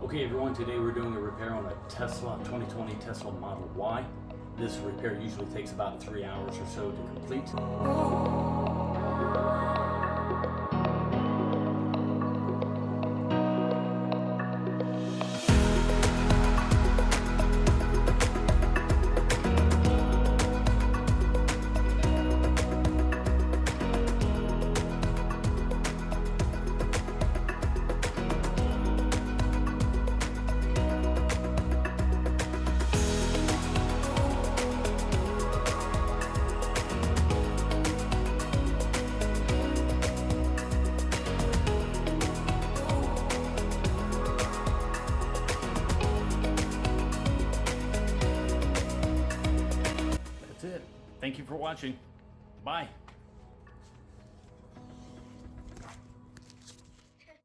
Okay everyone, today we're doing a repair on a Tesla 2020 Tesla Model Y. This repair usually takes about 3 hours or so to complete. That's it. Thank you for watching. Bye.